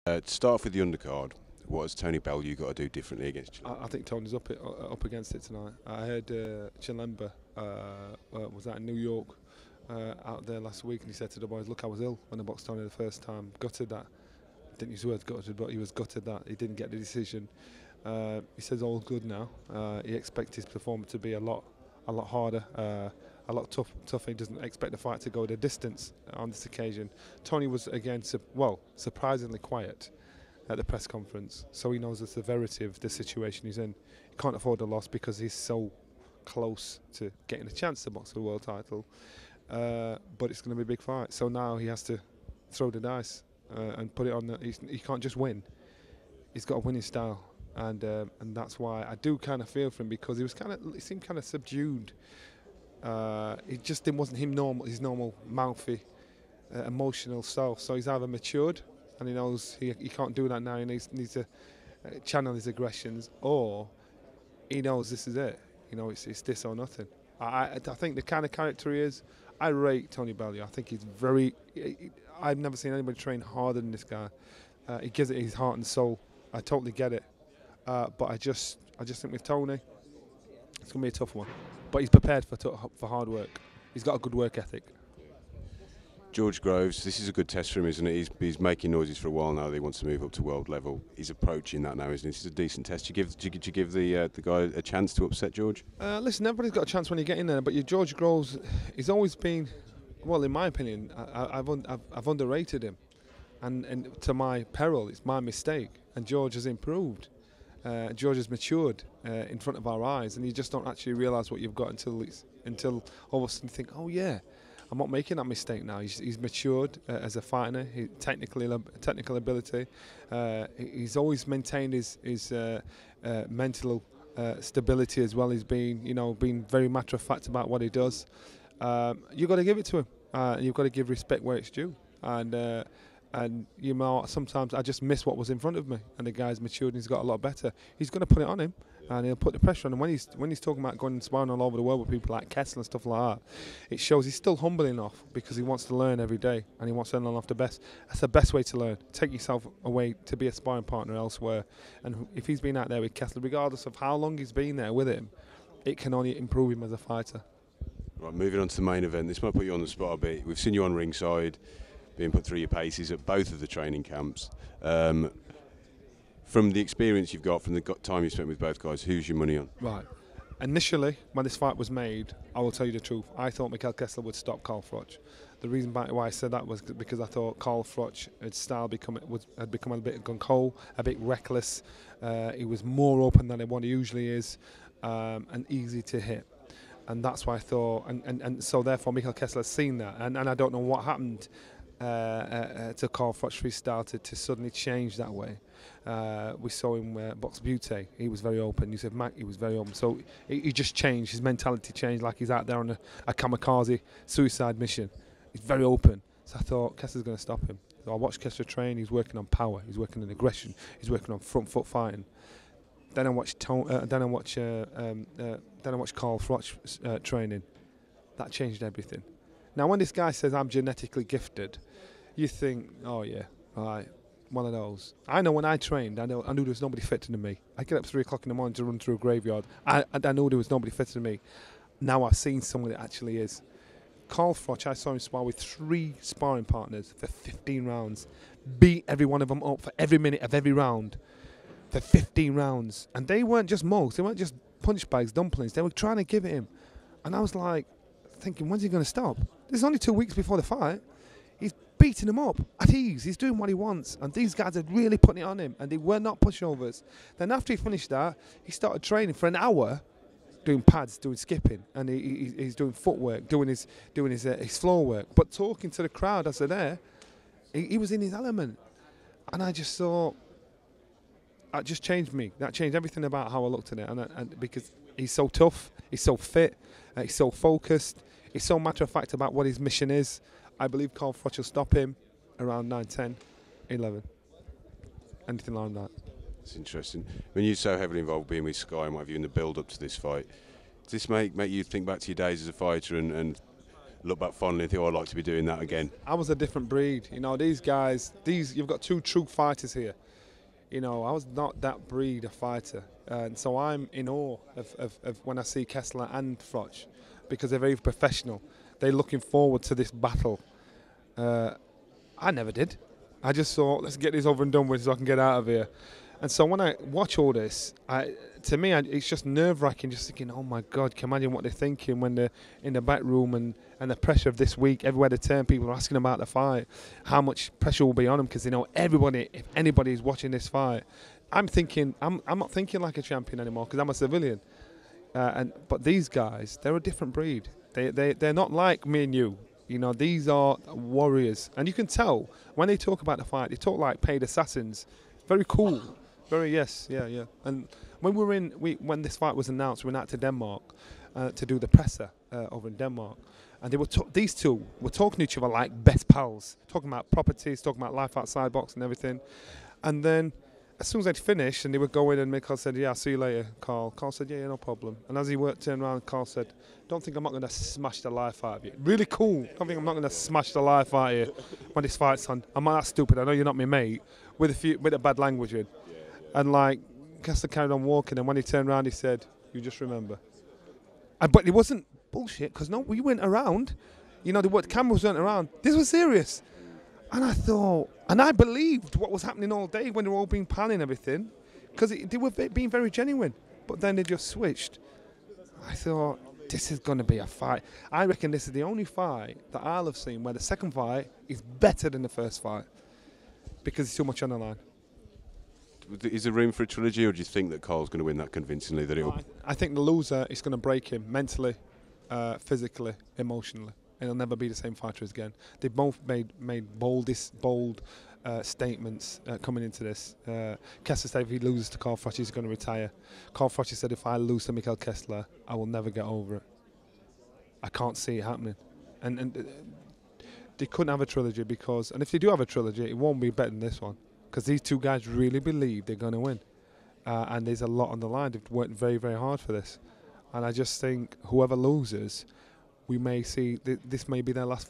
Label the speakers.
Speaker 1: To start off with the undercard, what has Tony Bellew got to do differently against you?
Speaker 2: I think Tony's up against it tonight. I heard Chilemba was in New York out there last week, and he said to the boys, "Look, I was ill when I boxed Tony the first time. Gutted that. Didn't use the word gutted, but he was gutted that he didn't get the decision." He says all good now. He expects his performance to be a lot harder, a lot tougher. He doesn't expect the fight to go the distance on this occasion. Tony was again surprisingly quiet at the press conference, so he knows the severity of the situation he's in. He can't afford a loss because he's so close to getting a chance to box for the world title. But it's going to be a big fight, so now he has to throw the dice and put it on. He can't just win. He's got a winning style, and that's why I do kind of feel for him, because he seemed kind of subdued. It just wasn't his normal mouthy, emotional self. So he's either matured, and he knows he can't do that now. He needs to channel his aggressions, or he knows this is it. It's this or nothing. I think the kind of character he is, I rate Tony Bellew. I think he's I've never seen anybody train harder than this guy. He gives it his heart and soul. I totally get it. But I just think with Tony, it's going to be a tough one. But he's prepared for hard work. He's got a good work ethic.
Speaker 1: George Groves, this is a good test for him, isn't it? He's making noises for a while now that he wants to move up to world level. He's approaching that now, isn't he? This is a decent test. Do you give the guy a chance to upset George?
Speaker 2: Listen, everybody's got a chance when you get in there, but George Groves, he's always been, well, in my opinion, I've underrated him, and to my peril, it's my mistake. And George has improved. George has matured in front of our eyes, and you just don't actually realise what you've got until all of a sudden you think, oh yeah, I'm not making that mistake now. He's matured as a fighter. Technical ability. He's always maintained his mental stability as well. He's been very matter of fact about what he does. You've got to give it to him. You've got to give respect where it's due. And sometimes I just miss what was in front of me, and the guy's matured and he's got a lot better. He's going to put it on him, and he'll put the pressure on him. When he's talking about going and sparring all over the world with people like Kessler and stuff like that, it shows he's still humble enough, because he wants to learn every day, and he wants to learn off the best. That's the best way to learn. Take yourself away to be a sparring partner elsewhere. And if he's been out there with Kessler, regardless of how long he's been there with him, it can only improve him as a fighter.
Speaker 1: Right, moving on to the main event. This might put you on the spot a bit. We've seen you on ringside, being put through your paces at both of the training camps. From the experience you've got, from the time you spent with both guys, who's your money on?
Speaker 2: Right. Initially, when this fight was made, I will tell you the truth, I thought Michael Kessler would stop Carl Froch. The reason why I said that was because I thought Carl Froch, his style had become a bit gung-ho, a bit reckless. He was more open than what he usually is, and easy to hit. And that's why I thought, and so therefore Michael Kessler has seen that, and I don't know what happened to Carl Froch for his style to suddenly change that way. We saw him box Butte. He was very open. You said Mac, he was very open. So he just changed. His mentality changed, like he's out there on a kamikaze suicide mission. He's very open. So I thought Kessler's going to stop him. So I watched Kessler train. He's working on power. He's working on aggression. He's working on front foot fighting. Then I watched Carl Froch training. That changed everything. Now, when this guy says I'm genetically gifted, you think, oh yeah, right, one of those. I know when I trained, I knew there was nobody fitter than me. I get up 3 o'clock in the morning to run through a graveyard. I knew there was nobody fitter than me. Now I've seen someone that actually is. Carl Froch, I saw him spar with 3 sparring partners for 15 rounds. Beat every one of them up for every minute of every round for 15 rounds. And they weren't just mugs. They weren't just punch bags, dumplings. They were trying to give it him. And I was like, thinking, when's he going to stop? This is only 2 weeks before the fight. He's beating him up at ease. He's doing what he wants. And these guys are really putting it on him. And they were not pushovers. Then after he finished that, he started training for an hour, doing pads, doing skipping. And he's doing footwork, doing his floor work. But talking to the crowd as they're there, he was in his element. And I just thought, that just changed me. That changed everything about how I looked at it. And because he's so tough, he's so fit, he's so focused, he's so matter of fact about what his mission is. I believe Carl Froch will stop him around 9, 10, 11. Anything like that.
Speaker 1: It's interesting. When you're so heavily involved being with Sky and what have you in the build up to this fight, does this make you think back to your days as a fighter and look back fondly and think, oh, I'd like to be doing that again?
Speaker 2: I was a different breed. You know, these guys, you've got two true fighters here. You know, I was not that breed of fighter. And so I'm in awe of when I see Kessler and Froch, because they're very professional. They're looking forward to this battle. I never did. I just thought, let's get this over and done with so I can get out of here. And so when I watch all this, to me, it's just nerve-wracking, just thinking, oh my God, can you imagine what they're thinking when they're in the back room, and the pressure of this week, everywhere they turn, people are asking about the fight, how much pressure will be on them, because they know everybody, if anybody is watching this fight. I'm thinking, I'm not thinking like a champion anymore, because I'm a civilian. But these guys, they're a different breed. They're not like me and you. You know, these are warriors. And you can tell, when they talk about the fight, they talk like paid assassins. Very cool. Very, yes, yeah. And when when this fight was announced, we went out to Denmark to do the presser over in Denmark. And these two were talking to each other like best pals, talking about properties, talking about life outside box and everything. And then, as soon as they'd finished and they were going, and Mikhail said, yeah, I'll see you later, Carl. Carl said, yeah, no problem. And as he turned around, Carl said, don't think I'm not going to smash the life out of you. Really cool. Don't think I'm not going to smash the life out of you when this fight's on. I'm not that stupid. I know you're not my mate, with a bad language in. And like, Kessler carried on walking, and when he turned around, he said, you just remember. But it wasn't bullshit, because no, we went around. You know, the cameras went around. This was serious. And I thought, and I believed what was happening all day when they were all being panning and everything, because they were being very genuine. But then they just switched. I thought, this is going to be a fight. I reckon this is the only fight that I'll have seen where the second fight is better than the first fight, because it's too much on the line.
Speaker 1: Is there room for a trilogy, or do you think that Carl's going to win that convincingly?
Speaker 2: I think the loser is going to break him mentally, physically, emotionally, and he'll never be the same fighter again. They both made bold statements coming into this. Kessler said if he loses to Carl Froch, he's going to retire. Carl Froch said if I lose to Mikhail Kessler, I will never get over it. I can't see it happening. And they couldn't have a trilogy, because, and if they do have a trilogy, it won't be better than this one. Because these two guys really believe they're going to win. And there's a lot on the line. They've worked very, very hard for this. And I just think whoever loses, we may see, this may be their last